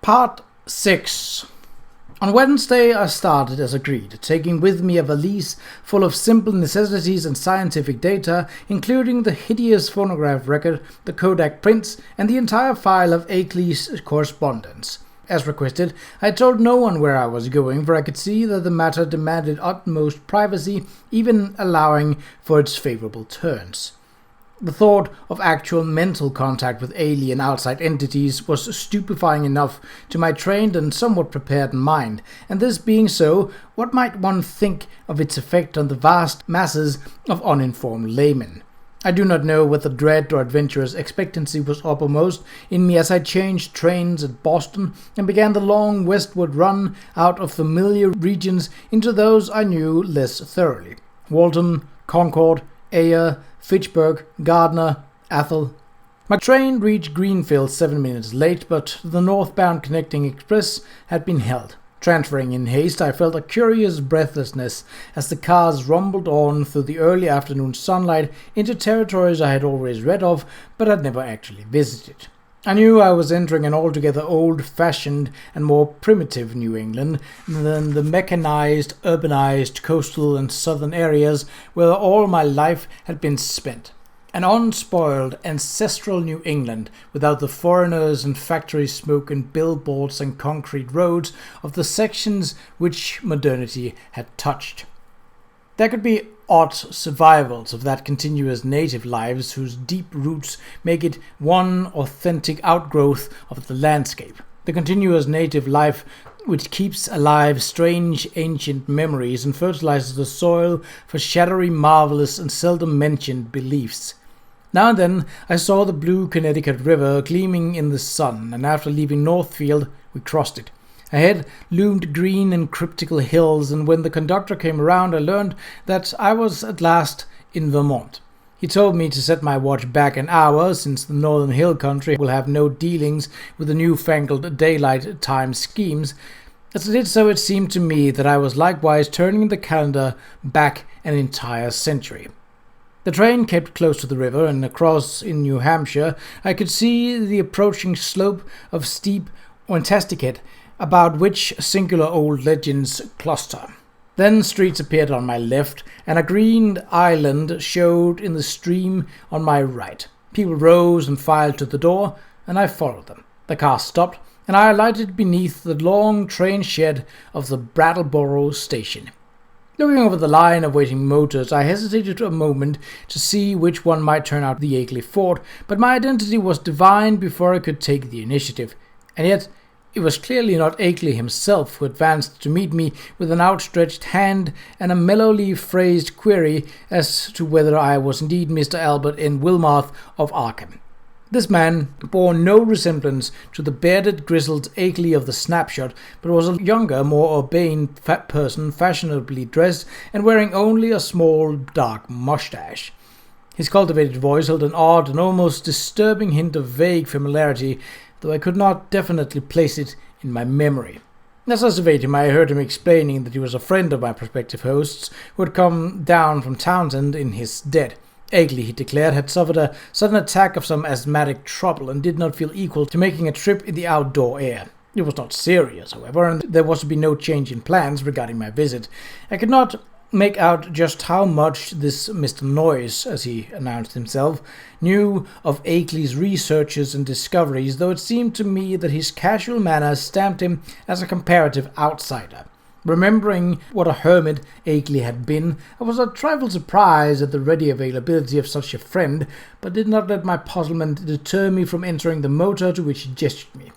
Part 6. On Wednesday I started as agreed, taking with me a valise full of simple necessities and scientific data, including the hideous phonograph record, the Kodak prints, and the entire file of Akeley's correspondence. As requested, I told no one where I was going, for I could see that the matter demanded utmost privacy, even allowing for its favorable turns. The thought of actual mental contact with alien outside entities was stupefying enough to my trained and somewhat prepared mind, and this being so, what might one think of its effect on the vast masses of uninformed laymen? I do not know whether dread or adventurous expectancy was uppermost in me as I changed trains at Boston and began the long westward run out of familiar regions into those I knew less thoroughly. Walton, Concord, Ayer, Fitchburg, Gardner, Athol. My train reached Greenfield 7 minutes late, but the northbound connecting express had been held. Transferring in haste, I felt a curious breathlessness as the cars rumbled on through the early afternoon sunlight into territories I had always read of, but had never actually visited. I knew I was entering an altogether old-fashioned and more primitive New England than the mechanized, urbanized coastal and southern areas where all my life had been spent. An unspoiled, ancestral New England without the foreigners and factory smoke and billboards and concrete roads of the sections which modernity had touched. There could be odd survivals of that continuous native lives whose deep roots make it one authentic outgrowth of the landscape. The continuous native life which keeps alive strange ancient memories and fertilizes the soil for shadowy, marvelous, and seldom mentioned beliefs. Now and then I saw the blue Connecticut River gleaming in the sun, and after leaving Northfield we crossed it. Ahead loomed green and cryptical hills, and when the conductor came around I learned that I was at last in Vermont. He told me to set my watch back an hour, since the northern hill country will have no dealings with the newfangled daylight time schemes. As I did so, it seemed to me that I was likewise turning the calendar back an entire century. The train kept close to the river, and across in New Hampshire I could see the approaching slope of steep Ontasticate, about which singular old legends cluster. Then streets appeared on my left, and a green island showed in the stream on my right. People rose and filed to the door, and I followed them. The car stopped, and I alighted beneath the long train shed of the Brattleboro station. Looking over the line of waiting motors, I hesitated a moment to see which one might turn out the Akeley Ford, but my identity was divined before I could take the initiative. And yet it was clearly not Akeley himself who advanced to meet me with an outstretched hand and a mellowly phrased query as to whether I was indeed Mr. Albert N. Wilmarth of Arkham. This man bore no resemblance to the bearded, grizzled Akeley of the snapshot, but was a younger, more urbane fat person, fashionably dressed and wearing only a small, dark mustache. His cultivated voice held an odd and almost disturbing hint of vague familiarity, though I could not definitely place it in my memory. As I surveyed him, I heard him explaining that he was a friend of my prospective host's who had come down from Townsend in his stead. Akeley, he declared, had suffered a sudden attack of some asthmatic trouble and did not feel equal to making a trip in the outdoor air. It was not serious, however, and there was to be no change in plans regarding my visit. I could not make out just how much this Mr. Noyes, as he announced himself, knew of Akeley's researches and discoveries, though it seemed to me that his casual manner stamped him as a comparative outsider. Remembering what a hermit Akeley had been, I was a trifle surprised at the ready availability of such a friend, but did not let my puzzlement deter me from entering the motor to which he gestured me.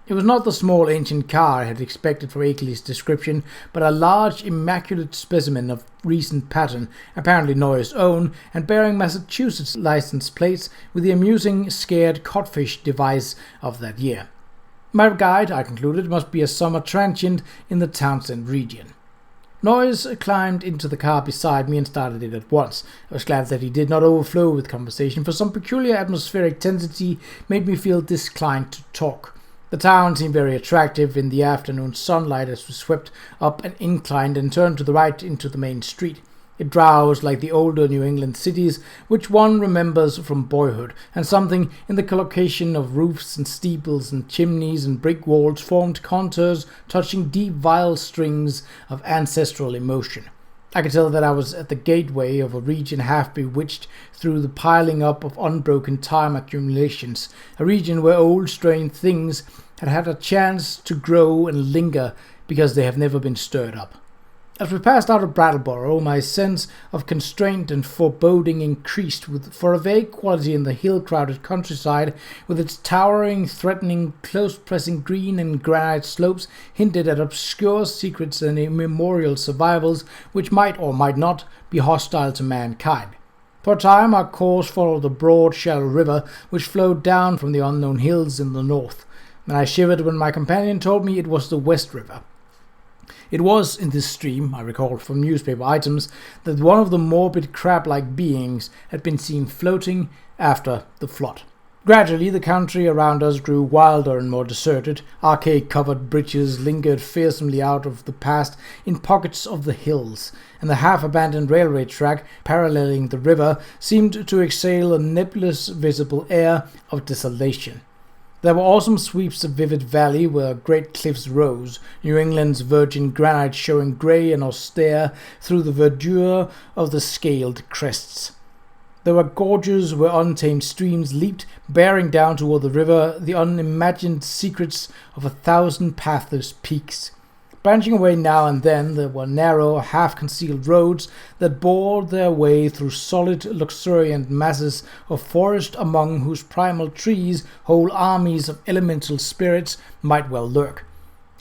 It was not the small ancient car I had expected for Akeley's description, but a large, immaculate specimen of recent pattern, apparently Noyes' own, and bearing Massachusetts license plates with the amusing scared codfish device of that year. My guide, I concluded, must be a summer transient in the Townsend region. Noyes climbed into the car beside me and started it at once. I was glad that he did not overflow with conversation, for some peculiar atmospheric tendency made me feel disinclined to talk. The town seemed very attractive in the afternoon sunlight as we swept up an incline and turned to the right into the main street. It drowsed like the older New England cities which one remembers from boyhood, and something in the collocation of roofs and steeples and chimneys and brick walls formed contours touching deep vital strings of ancestral emotion. I could tell that I was at the gateway of a region half bewitched through the piling up of unbroken time accumulations, a region where old strange things had had a chance to grow and linger because they have never been stirred up. As we passed out of Brattleboro, my sense of constraint and foreboding increased for a vague quality in the hill-crowded countryside, with its towering, threatening, close-pressing green and granite slopes hinted at obscure secrets and immemorial survivals which might or might not be hostile to mankind. For a time our course followed the broad, shallow river which flowed down from the unknown hills in the north, and I shivered when my companion told me it was the West River. It was in this stream, I recalled from newspaper items, that one of the morbid crab-like beings had been seen floating after the flood. Gradually the country around us grew wilder and more deserted. Archaic-covered bridges lingered fearsomely out of the past in pockets of the hills, and the half-abandoned railway track paralleling the river seemed to exhale a nebulous visible air of desolation. There were awesome sweeps of vivid valley where great cliffs rose, New England's virgin granite showing grey and austere through the verdure of the scaled crests. There were gorges where untamed streams leaped, bearing down toward the river the unimagined secrets of 1,000 pathless peaks. Branching away now and then, there were narrow, half-concealed roads that bore their way through solid, luxuriant masses of forest among whose primal trees whole armies of elemental spirits might well lurk.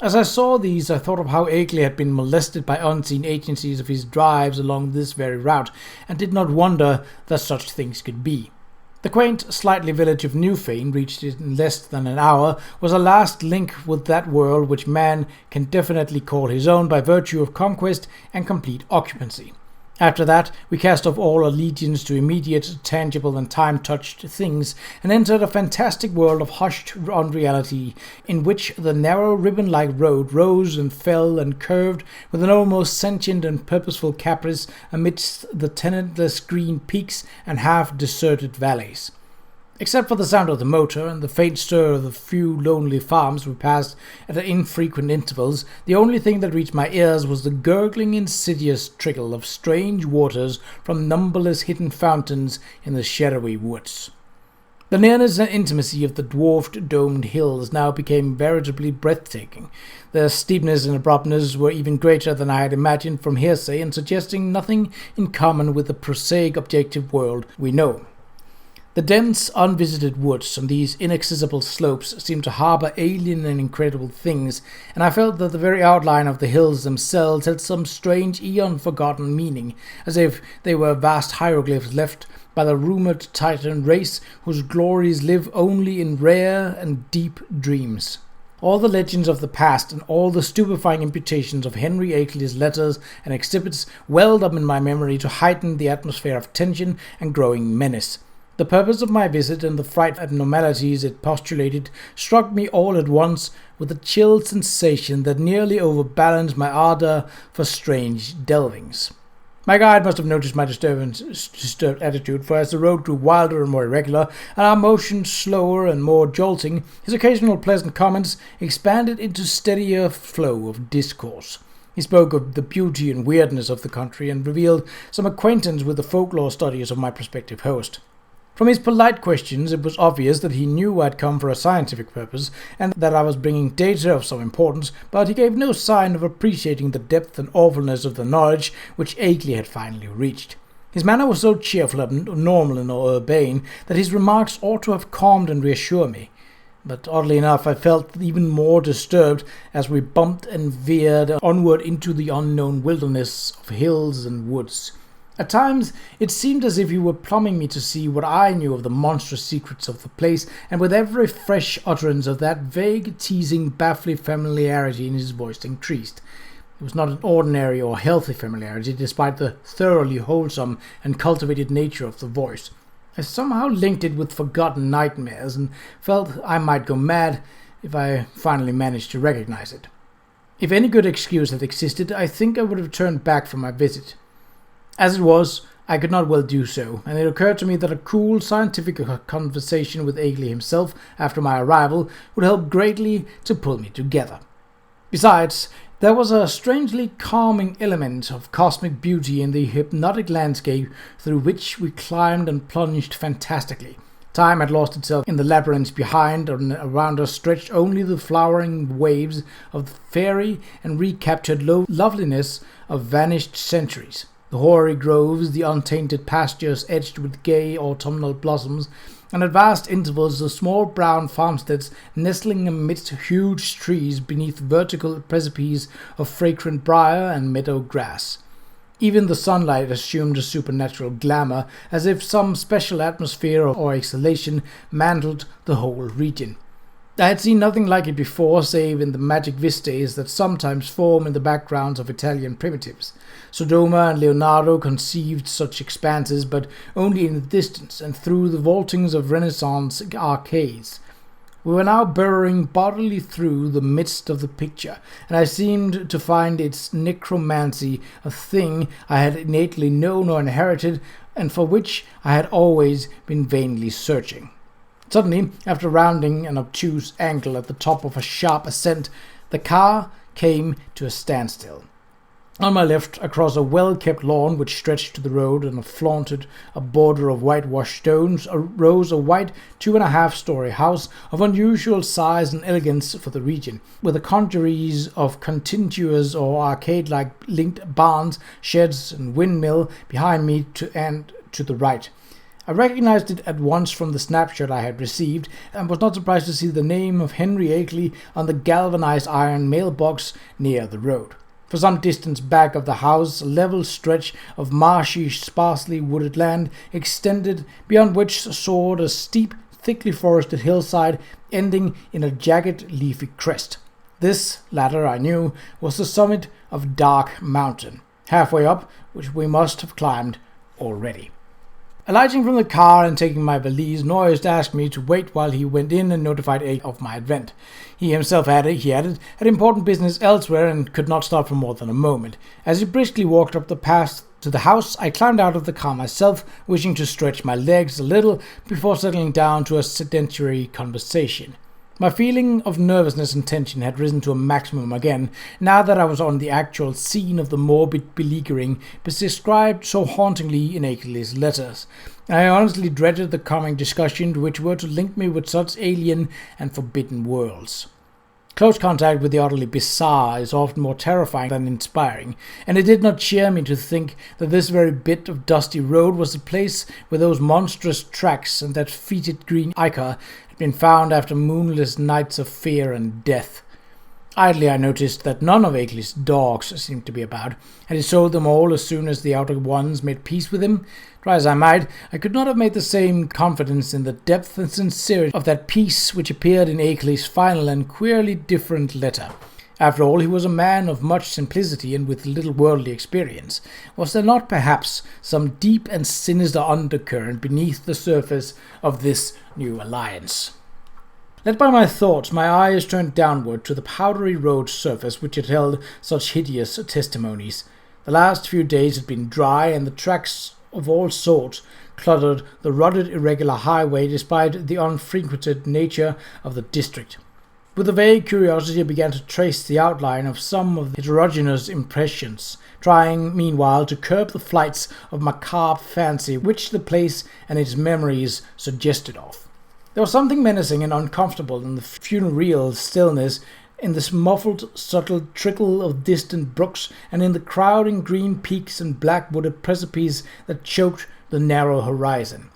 As I saw these, I thought of how Akeley had been molested by unseen agencies of his drives along this very route, and did not wonder that such things could be. The quaint, slightly village of Newfane, reached in less than an hour, was a last link with that world which man can definitely call his own by virtue of conquest and complete occupancy. After that, we cast off all allegiance to immediate, tangible, and time-touched things, and entered a fantastic world of hushed unreality, in which the narrow ribbon-like road rose and fell and curved with an almost sentient and purposeful caprice amidst the tenantless green peaks and half-deserted valleys. Except for the sound of the motor and the faint stir of the few lonely farms we passed at infrequent intervals, the only thing that reached my ears was the gurgling, insidious trickle of strange waters from numberless hidden fountains in the shadowy woods. The nearness and intimacy of the dwarfed, domed hills now became veritably breathtaking. Their steepness and abruptness were even greater than I had imagined from hearsay, and suggesting nothing in common with the prosaic objective world we know. The dense, unvisited woods on these inaccessible slopes seemed to harbour alien and incredible things, and I felt that the very outline of the hills themselves had some strange, eon-forgotten meaning, as if they were vast hieroglyphs left by the rumoured Titan race whose glories live only in rare and deep dreams. All the legends of the past and all the stupefying imputations of Henry Akeley's letters and exhibits welled up in my memory to heighten the atmosphere of tension and growing menace. The purpose of my visit and the frightful abnormalities it postulated struck me all at once with a chill sensation that nearly overbalanced my ardour for strange delvings. My guide must have noticed my disturbed attitude, for as the road grew wilder and more irregular, and our motion slower and more jolting, his occasional pleasant comments expanded into steadier flow of discourse. He spoke of the beauty and weirdness of the country, and revealed some acquaintance with the folklore studies of my prospective host. From his polite questions, it was obvious that he knew I had come for a scientific purpose, and that I was bringing data of some importance, but he gave no sign of appreciating the depth and awfulness of the knowledge which Akeley had finally reached. His manner was so cheerful and normal and urbane that his remarks ought to have calmed and reassured me. But oddly enough, I felt even more disturbed as we bumped and veered onward into the unknown wilderness of hills and woods. At times, it seemed as if he were plumbing me to see what I knew of the monstrous secrets of the place, and with every fresh utterance of that vague, teasing, baffling familiarity in his voice increased. It was not an ordinary or healthy familiarity, despite the thoroughly wholesome and cultivated nature of the voice. I somehow linked it with forgotten nightmares, and felt I might go mad if I finally managed to recognize it. If any good excuse had existed, I think I would have turned back from my visit. As it was, I could not well do so, and it occurred to me that a cool scientific conversation with Akeley himself after my arrival would help greatly to pull me together. Besides, there was a strangely calming element of cosmic beauty in the hypnotic landscape through which we climbed and plunged fantastically. Time had lost itself in the labyrinths behind, and around us stretched only the flowering waves of the fairy and recaptured loveliness of vanished centuries. The hoary groves, the untainted pastures edged with gay autumnal blossoms, and at vast intervals the small brown farmsteads nestling amidst huge trees beneath vertical precipices of fragrant briar and meadow grass. Even the sunlight assumed a supernatural glamour, as if some special atmosphere or exhalation mantled the whole region. I had seen nothing like it before, save in the magic vistas that sometimes form in the backgrounds of Italian primitives. Sodoma and Leonardo conceived such expanses, but only in the distance and through the vaultings of Renaissance arcades. We were now burrowing bodily through the midst of the picture, and I seemed to find its necromancy a thing I had innately known or inherited, and for which I had always been vainly searching. Suddenly, after rounding an obtuse angle at the top of a sharp ascent, the car came to a standstill. On my left, across a well-kept lawn which stretched to the road and flaunted a border of whitewashed stones, rose a white 2.5-story house of unusual size and elegance for the region, with a congeries of contiguous or arcade-like linked barns, sheds, and windmill behind me and to the right. I recognized it at once from the snapshot I had received, and was not surprised to see the name of Henry Akeley on the galvanized iron mailbox near the road. For some distance back of the house, a level stretch of marshy, sparsely wooded land extended, beyond which soared a steep, thickly forested hillside ending in a jagged, leafy crest. This latter, I knew, was the summit of Dark Mountain, halfway up which we must have climbed already. Alighting from the car and taking my valise, Noyes asked me to wait while he went in and notified A of my advent. He himself had important business elsewhere and could not stop for more than a moment. As he briskly walked up the path to the house, I climbed out of the car myself, wishing to stretch my legs a little before settling down to a sedentary conversation. My feeling of nervousness and tension had risen to a maximum again, now that I was on the actual scene of the morbid beleaguering described so hauntingly in Akeley's letters. I honestly dreaded the coming discussion which were to link me with such alien and forbidden worlds. Close contact with the utterly bizarre is often more terrifying than inspiring, and it did not cheer me to think that this very bit of dusty road was the place where those monstrous tracks and that fetid green ichor had been found after moonless nights of fear and death. Idly I noticed that none of Akeley's dogs seemed to be about. Had he sold them all as soon as the outer ones made peace with him? Try as I might, I could not have made the same confidence in the depth and sincerity of that peace which appeared in Akeley's final and queerly different letter. After all, he was a man of much simplicity and with little worldly experience. Was there not perhaps some deep and sinister undercurrent beneath the surface of this new alliance? Led by my thoughts, my eyes turned downward to the powdery road surface which had held such hideous testimonies. The last few days had been dry, and the tracks of all sorts cluttered the rutted irregular highway despite the unfrequented nature of the district. With a vague curiosity I began to trace the outline of some of the heterogeneous impressions, trying meanwhile to curb the flights of macabre fancy which the place and its memories suggested of. There was something menacing and uncomfortable in the funereal stillness, in this muffled, subtle trickle of distant brooks, and in the crowding green peaks and black-wooded precipices that choked the narrow horizon.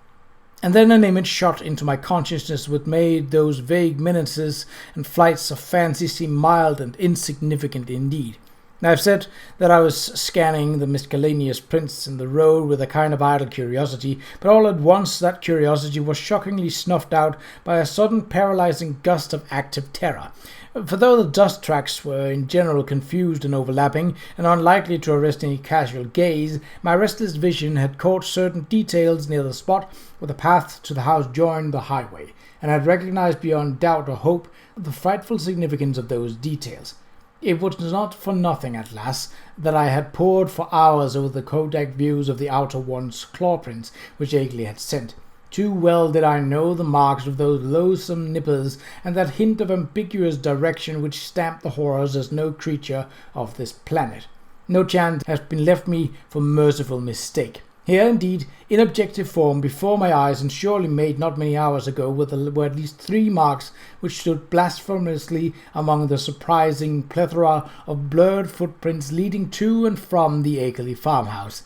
And then an image shot into my consciousness which made those vague menaces and flights of fancy seem mild and insignificant indeed. I have said that I was scanning the miscellaneous prints in the road with a kind of idle curiosity, but all at once that curiosity was shockingly snuffed out by a sudden paralyzing gust of active terror. For though the dust tracks were in general confused and overlapping, and unlikely to arrest any casual gaze, my restless vision had caught certain details near the spot where the path to the house joined the highway, and had recognized beyond doubt or hope the frightful significance of those details. It was not for nothing, at last, that I had pored for hours over the Kodak views of the Outer One's claw prints which Akeley had sent. Too well did I know the marks of those loathsome nippers and that hint of ambiguous direction which stamped the horrors as no creature of this planet. No chance has been left me for merciful mistake. Here, indeed, in objective form, before my eyes, and surely made not many hours ago, were at least 3 marks which stood blasphemously among the surprising plethora of blurred footprints leading to and from the Akeley farmhouse.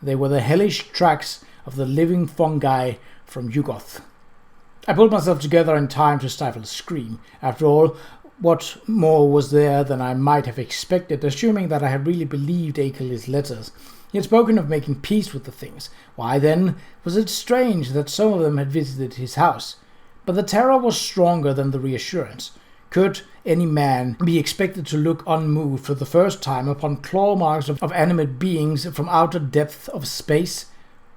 They were the hellish tracks of the living fungi from Yugoth. I pulled myself together in time to stifle a scream. After all, what more was there than I might have expected, assuming that I had really believed Akeley's letters? He had spoken of making peace with the things. Why, then, was it strange that some of them had visited his house? But the terror was stronger than the reassurance. Could any man be expected to look unmoved for the first time upon claw marks of animate beings from outer depths of space?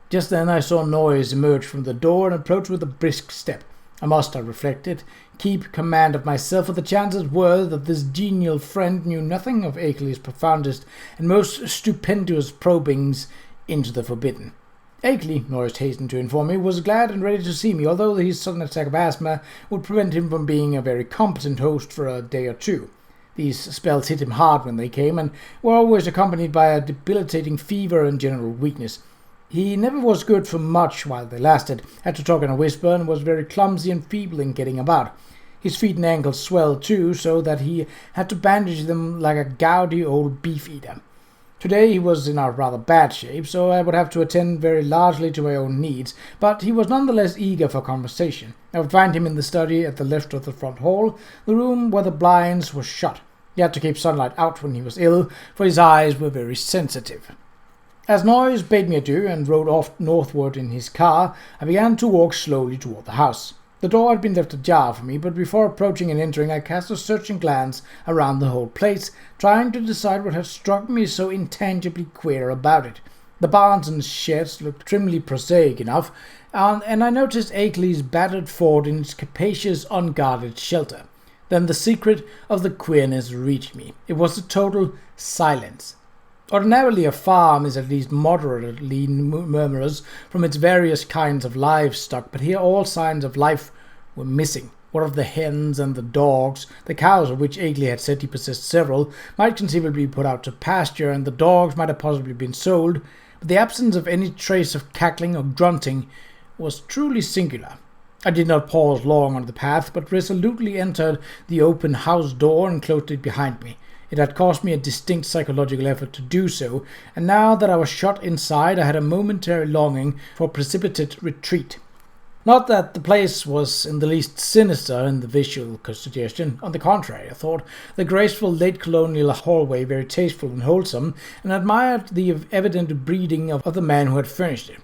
Just then I saw Noise emerge from the door and approach with a brisk step. I must, I reflected, keep command of myself, for the chances were that this genial friend knew nothing of Akeley's profoundest and most stupendous probings into the forbidden. Akeley, Norris hastened to inform me, was glad and ready to see me, although his sudden attack of asthma would prevent him from being a very competent host for a day or two. These spells hit him hard when they came, and were always accompanied by a debilitating fever and general weakness. He never was good for much while they lasted, had to talk in a whisper, and was very clumsy and feeble in getting about. His feet and ankles swelled too, so that he had to bandage them like a gouty old beef-eater. Today he was in a rather bad shape, so I would have to attend very largely to my own needs, but he was none the less eager for conversation. I would find him in the study at the left of the front hall, the room where the blinds were shut. He had to keep sunlight out when he was ill, for his eyes were very sensitive. As Noise bade me adieu and rode off northward in his car, I began to walk slowly toward the house. The door had been left ajar for me, but before approaching and entering I cast a searching glance around the whole place, trying to decide what had struck me so intangibly queer about it. The barns and sheds looked trimly prosaic enough, and I noticed Akeley's battered fort in its capacious, unguarded shelter. Then the secret of the queerness reached me. It was the total silence. Ordinarily a farm is at least moderately murmurous from its various kinds of livestock, but here all signs of life were missing. What of the hens and the dogs? The cows, of which Akeley had said he possessed several, might conceivably be put out to pasture, and the dogs might have possibly been sold, but the absence of any trace of cackling or grunting was truly singular. I did not pause long on the path, but resolutely entered the open house door and closed it behind me. It had cost me a distinct psychological effort to do so, and now that I was shut inside I had a momentary longing for precipitate retreat. Not that the place was in the least sinister in the visual suggestion. On the contrary, I thought the graceful late colonial hallway very tasteful and wholesome, and admired the evident breeding of the man who had furnished it.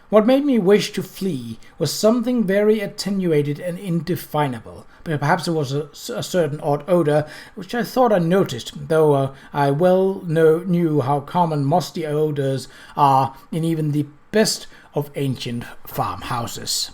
What made me wish to flee was something very attenuated and indefinable. Perhaps it was a certain odd odor, which I thought I noticed, though I well knew how common musty odors are in even the best of ancient farmhouses.